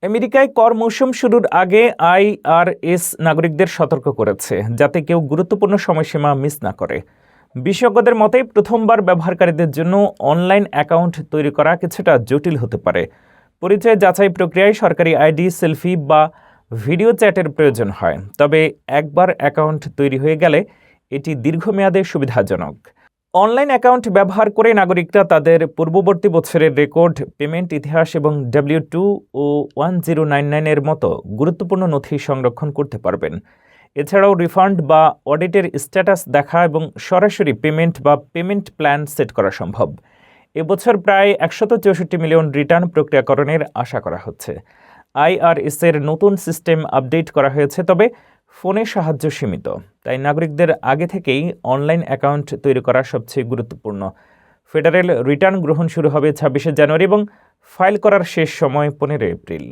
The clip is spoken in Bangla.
আমেরিকায় কর মৌসুম শুরুর আগে আইআরএস নাগরিকদের সতর্ক করেছে যাতে কেউ গুরুত্বপূর্ণ সময়সীমা মিস না করে। বিশেষজ্ঞদের মতে প্রথমবার ব্যবহারকারীদের জন্য অনলাইন অ্যাকাউন্ট তৈরি করা কিছুটা জটিল হতে পারে। পরিচয় যাচাই প্রক্রিয়ায় সরকারি আইডি, সেলফি বা ভিডিও চ্যাটের প্রয়োজন হয়, তবে একবার অ্যাকাউন্ট তৈরি হয়ে গেলে এটি দীর্ঘমেয়াদে সুবিধাজনক। অনলাইন অ্যাকাউন্ট ব্যবহার করে নাগরিকরা তাদের পূর্ববর্তী বছরের রেকর্ড, পেমেন্ট ইতিহাস এবং W2 ও 1099 এর মতো গুরুত্বপূর্ণ নথি সংরক্ষণ করতে পারবেন। এছাড়াও রিফান্ড বা অডিটের স্ট্যাটাস দেখা এবং সরাসরি পেমেন্ট বা পেমেন্ট প্ল্যান সেট করা সম্ভব। এবছর প্রায় 164 মিলিয়ন রিটার্ন প্রক্রিয়াকরণের আশা করা হচ্ছে। আইআরএস এর নতুন সিস্টেম আপডেট করা হয়েছে, তবে ফোনে সাহায্য সীমিত, তাই নাগরিকদের আগে থেকেই অনলাইন অ্যাকাউন্ট তৈরি করা সবচেয়ে গুরুত্বপূর্ণ। ফেডারেল রিটার্ন গ্রহণ শুরু হবে 26শে জানুয়ারি এবং ফাইল করার শেষ সময় 15 এপ্রিল।